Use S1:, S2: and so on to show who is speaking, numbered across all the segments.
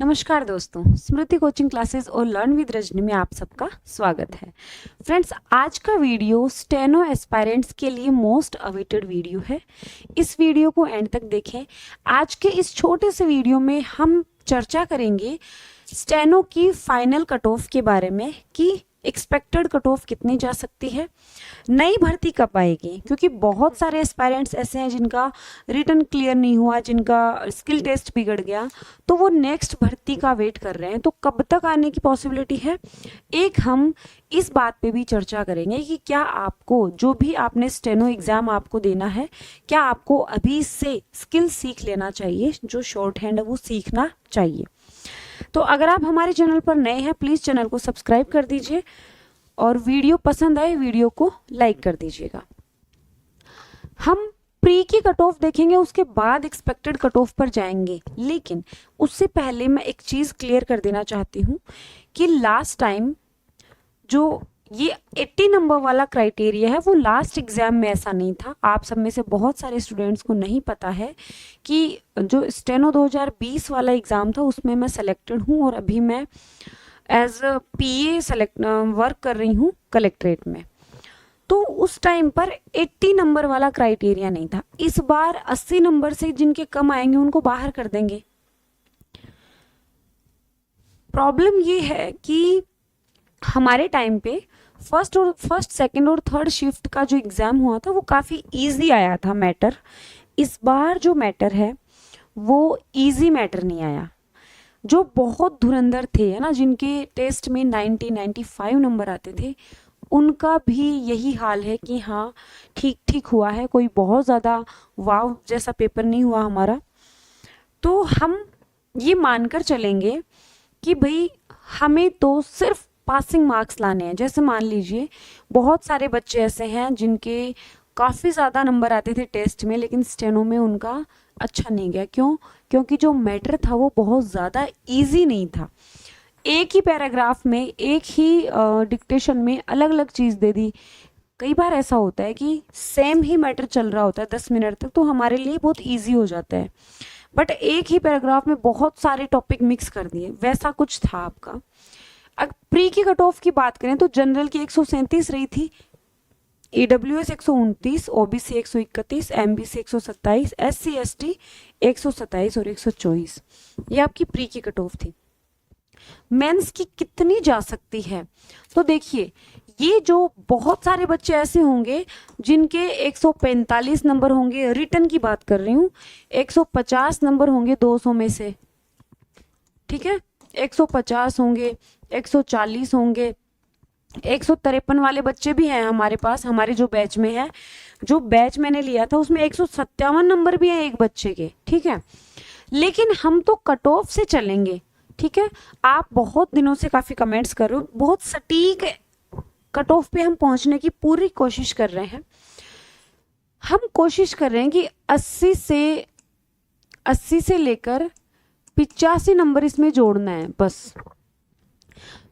S1: नमस्कार दोस्तों, स्मृति coaching classes और लर्न विद रजनी में आप सबका स्वागत है। फ्रेंड्स, आज का वीडियो स्टेनो एस्पायरेंट्स के लिए मोस्ट अवेटेड वीडियो है। इस वीडियो को एंड तक देखें। आज के इस छोटे से वीडियो में हम चर्चा करेंगे स्टेनो की फाइनल कट ऑफ के बारे में कि एक्सपेक्टेड कट ऑफ कितनी जा सकती है, नई भर्ती कब आएगी, क्योंकि बहुत सारे एस्पायरेंट्स ऐसे हैं जिनका रिटन क्लियर नहीं हुआ, जिनका स्किल टेस्ट बिगड़ गया, तो वो नेक्स्ट भर्ती का वेट कर रहे हैं। तो कब तक आने की पॉसिबिलिटी है, एक हम इस बात पे भी चर्चा करेंगे कि क्या आपको जो भी आपने स्टेनो एग्जाम आपको देना है, क्या आपको अभी से स्किल सीख लेना चाहिए, जो शॉर्ट हैंड है वो सीखना चाहिए। तो अगर आप हमारे चैनल पर नए हैं, प्लीज़ चैनल को सब्सक्राइब कर दीजिए और वीडियो पसंद आए वीडियो को लाइक कर दीजिएगा। हम प्री की कट ऑफ देखेंगे, उसके बाद एक्सपेक्टेड कट ऑफ पर जाएंगे, लेकिन उससे पहले मैं एक चीज़ क्लियर कर देना चाहती हूँ कि लास्ट टाइम जो ये 80 नंबर वाला क्राइटेरिया है वो लास्ट एग्जाम में ऐसा नहीं था। आप सब में से बहुत सारे स्टूडेंट्स को नहीं पता है कि जो स्टेनो 2020 वाला एग्ज़ाम था उसमें मैं सेलेक्टेड हूँ और अभी मैं एज अ पीए वर्क कर रही हूँ कलेक्ट्रेट में। तो उस टाइम पर 80 नंबर वाला क्राइटेरिया नहीं था। इस बार 80 नंबर से जिनके कम आएंगे उनको बाहर कर देंगे। प्रॉब्लम ये है कि हमारे टाइम पे फर्स्ट सेकंड और थर्ड शिफ्ट का जो एग्ज़ाम हुआ था वो काफ़ी इजी आया था मैटर। इस बार जो मैटर है वो इजी मैटर नहीं आया। जो बहुत धुरंधर थे, है ना, जिनके टेस्ट में 95 नंबर आते थे, उनका भी यही हाल है कि हाँ ठीक ठीक हुआ है, कोई बहुत ज़्यादा वाव जैसा पेपर नहीं हुआ हमारा। तो हम ये मानकर चलेंगे कि भाई हमें तो सिर्फ पासिंग मार्क्स लाने हैं। जैसे मान लीजिए बहुत सारे बच्चे ऐसे हैं जिनके काफ़ी ज़्यादा नंबर आते थे टेस्ट में, लेकिन स्टेनो में उनका अच्छा नहीं गया। क्यों? क्योंकि जो मैटर था वो बहुत ज़्यादा इजी नहीं था। एक ही पैराग्राफ में, एक ही डिक्टेशन में अलग अलग चीज़ दे दी। कई बार ऐसा होता है कि सेम ही मैटर चल रहा होता है 10 मिनट तक, तो हमारे लिए बहुत ईजी हो जाता है, बट एक ही पैराग्राफ में बहुत सारे टॉपिक मिक्स कर दिए, वैसा कुछ था आपका। अगर प्री की कट ऑफ की बात करें तो जनरल की 137 रही थी, EWS 129, OBC 131, MBC 127, SC ST 127 और 124। ये आपकी प्री की कट ऑफ थी। मेंस की कितनी जा सकती है, तो देखिए ये जो बहुत सारे बच्चे ऐसे होंगे जिनके 145 नंबर होंगे, रिटन की बात कर रही हूँ, 150 नंबर होंगे 200 में से, ठीक है, 150 होंगे, 140 होंगे, 153 वाले बच्चे भी हैं हमारे पास, हमारे जो बैच में है। जो बैच मैंने लिया था उसमें 157 नंबर भी हैं एक बच्चे के, ठीक है। लेकिन हम तो कट ऑफ से चलेंगे, ठीक है। आप बहुत दिनों से काफ़ी कमेंट्स कर रहे हो, बहुत सटीक कट ऑफ पे हम पहुंचने की पूरी कोशिश कर रहे हैं। हम कोशिश कर रहे हैं कि 80 से लेकर 85 नंबर इसमें जोड़ना है बस।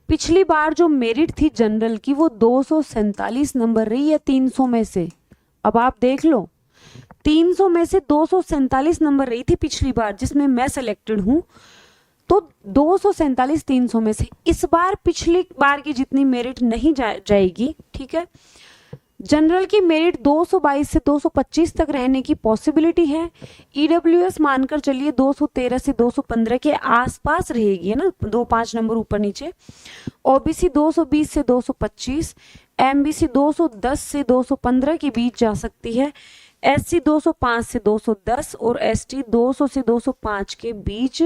S1: पिछली बार जो मेरिट थी जनरल की वो 247 नंबर रही है 300 में से। अब आप देख लो, 300 में से 247 नंबर रही थी पिछली बार, जिसमें मैं सेलेक्टेड हूँ। तो 247 300 में से इस बार पिछली बार की जितनी मेरिट नहीं जाएगी, ठीक है। जनरल की मेरिट 222 से 225 तक रहने की पॉसिबिलिटी है। ईडब्ल्यूएस मानकर चलिए 213 से 215 के आसपास रहेगी, है ना, 2-5 नंबर ऊपर नीचे। ओबीसी 220 से 225, एमबीसी 210 से 215 के बीच जा सकती है, एससी 205 से 210 और एसटी 200 से 205 के बीच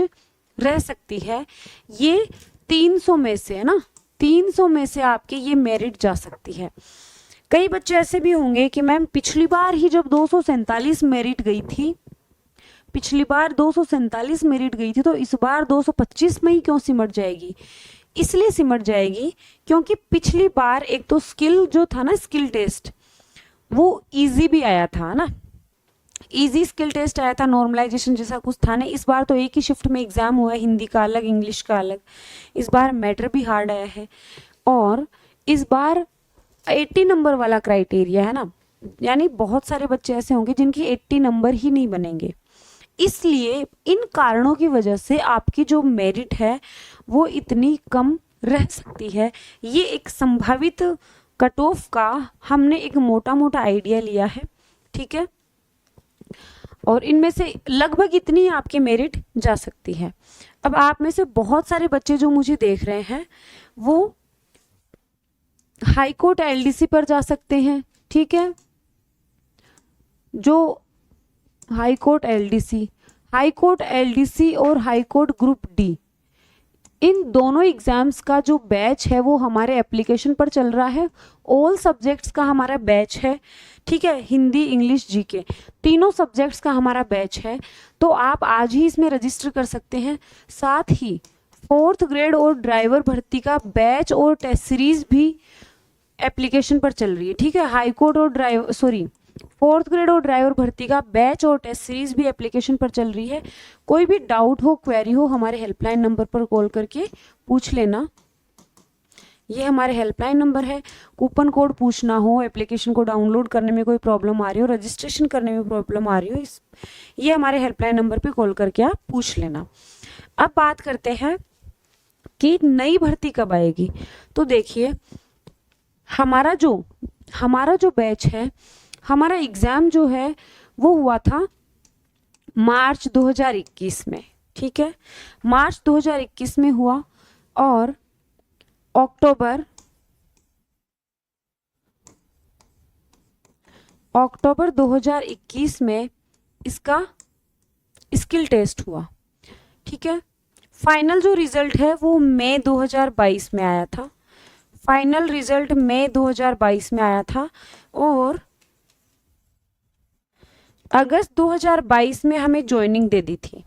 S1: रह सकती है। ये 300 में से, है ना, 300 में से आपके ये मेरिट जा सकती है। कई बच्चे ऐसे भी होंगे कि मैम पिछली बार ही जब 247 मेरिट गई थी, पिछली बार 247 मेरिट गई थी, तो इस बार 225 में ही क्यों सिमट जाएगी? इसलिए सिमट जाएगी क्योंकि पिछली बार एक तो स्किल जो था ना, स्किल टेस्ट वो इजी भी आया था ना, इजी स्किल टेस्ट आया था, नॉर्मलाइजेशन जैसा कुछ था ना। इस बार तो एक ही शिफ्ट में एग्जाम हुआ है, हिंदी का अलग, इंग्लिश का अलग। इस बार मैटर भी हार्ड आया है और इस बार 80 नंबर वाला क्राइटेरिया है ना, यानी बहुत सारे बच्चे ऐसे होंगे जिनकी 80 नंबर ही नहीं बनेंगे। इसलिए इन कारणों की वजह से आपकी जो मेरिट है वो इतनी कम रह सकती है। ये एक संभावित कट ऑफ का हमने एक मोटा मोटा आइडिया लिया है, ठीक है, और इनमें से लगभग इतनी आपकी मेरिट जा सकती है। अब आप में से बहुत सारे बच्चे जो मुझे देख रहे हैं वो हाई कोर्ट एलडीसी पर जा सकते हैं, ठीक है, जो हाई कोर्ट एलडीसी और हाई कोर्ट ग्रुप डी, इन दोनों एग्जाम्स का जो बैच है वो हमारे एप्लीकेशन पर चल रहा है। ऑल सब्जेक्ट्स का हमारा बैच है, ठीक है, हिंदी इंग्लिश जीके तीनों सब्जेक्ट्स का हमारा बैच है। तो आप आज ही इसमें रजिस्टर कर सकते हैं। साथ ही 4th ग्रेड और ड्राइवर भर्ती का बैच और टेस्ट सीरीज भी एप्लीकेशन पर चल रही है, ठीक है। हाई कोर्ट और 4th ग्रेड और ड्राइवर भर्ती का बैच और टेस्ट सीरीज भी एप्लीकेशन पर चल रही है। कोई भी डाउट हो, क्वेरी हो, हमारे हेल्पलाइन नंबर पर कॉल करके पूछ लेना। ये हमारे हेल्पलाइन नंबर है। कूपन कोड पूछना हो, एप्लीकेशन को डाउनलोड करने में कोई प्रॉब्लम आ रही हो, रजिस्ट्रेशन करने में प्रॉब्लम आ रही हो, ये हमारे हेल्पलाइन नंबर पे कॉल करके आप पूछ लेना। अब बात करते हैं कि नई भर्ती कब आएगी। तो देखिए, हमारा जो बैच है, हमारा एग्जाम जो है वो हुआ था मार्च 2021 में, ठीक है, मार्च 2021 में हुआ और अक्टूबर 2021 में इसका स्किल टेस्ट हुआ, ठीक है। फाइनल जो रिजल्ट है वो मई 2022 में आया था। फाइनल रिजल्ट मई 2022 में आया था और अगस्त 2022 में हमें ज्वाइनिंग दे दी थी।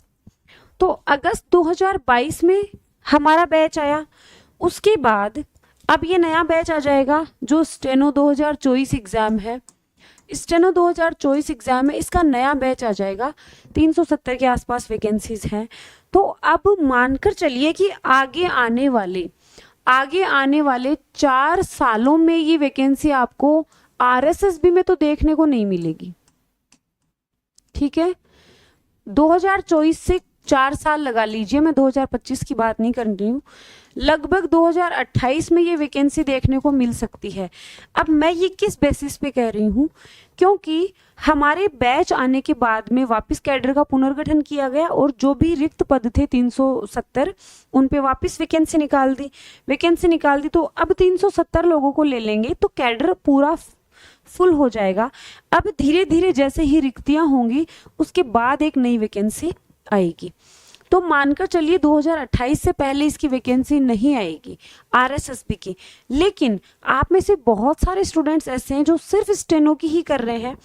S1: तो अगस्त 2022 में हमारा बैच आया। उसके बाद अब ये नया बैच आ जाएगा जो स्टेनो 2024 एग्जाम है। स्टेनो 2024 एग्जाम है, इसका नया बैच आ जाएगा। 370 के आसपास वैकेंसीज हैं। तो अब मानकर चलिए कि आगे आने वाले 4 सालों में ये वैकेंसी आपको आरएसएसबी में तो देखने को नहीं मिलेगी, ठीक है। 2024 से 4 साल लगा लीजिए, मैं 2025 की बात नहीं कर रही हूँ, लगभग 2028 में ये वैकेंसी देखने को मिल सकती है। अब मैं ये किस बेसिस पे कह रही हूँ, क्योंकि हमारे बैच आने के बाद में वापस कैडर का पुनर्गठन किया गया और जो भी रिक्त पद थे 370 उन पे वापस वैकेंसी निकाल दी। तो अब 370 लोगों को ले लेंगे तो कैडर पूरा फुल हो जाएगा। अब धीरे धीरे जैसे ही रिक्तियां होंगी उसके बाद एक नई वैकेंसी आएगी। तो मानकर चलिए 2028 से पहले इसकी वैकेंसी नहीं आएगी आरएसएसबी की। लेकिन आप में से बहुत सारे स्टूडेंट्स ऐसे हैं जो सिर्फ स्टेनो की ही कर रहे हैं।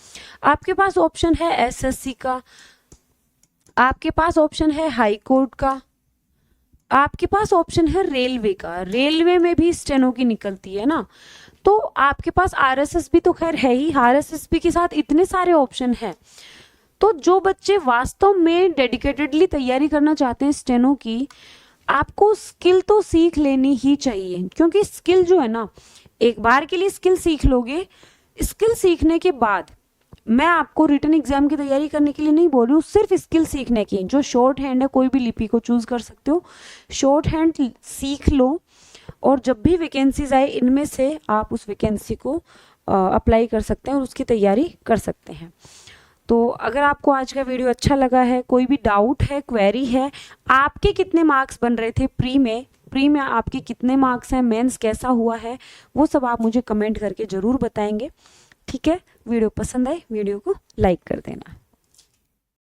S1: आपके पास ऑप्शन है एसएससी का, आपके पास ऑप्शन है हाई कोर्ट का, आपके पास ऑप्शन है रेलवे का। रेलवे में भी स्टेनो की निकलती है ना। तो आपके पास आरएसएसबी तो खैर है ही, आरएसएसबी के साथ इतने सारे ऑप्शन हैं। तो जो बच्चे वास्तव में डेडिकेटेडली तैयारी करना चाहते हैं स्टेनो की, आपको स्किल तो सीख लेनी ही चाहिए। क्योंकि स्किल जो है ना, एक बार के लिए स्किल सीख लोगे, स्किल सीखने के बाद मैं आपको रिटन एग्जाम की तैयारी करने के लिए नहीं बोल रही हूँ, सिर्फ स्किल सीखने की। जो शॉर्ट हैंड है, कोई भी लिपि को चूज कर सकते हो, शॉर्ट हैंड सीख लो और जब भी वैकेंसीज आए इनमें से आप उस वैकेंसी को अप्लाई कर सकते हैं और उसकी तैयारी कर सकते हैं। तो अगर आपको आज का वीडियो अच्छा लगा है, कोई भी डाउट है, क्वेरी है, आपके कितने मार्क्स बन रहे थे प्री में आपके कितने मार्क्स हैं, मेंस कैसा हुआ है, वो सब आप मुझे कमेंट करके ज़रूर बताएंगे, ठीक है। वीडियो पसंद आए वीडियो को लाइक कर देना।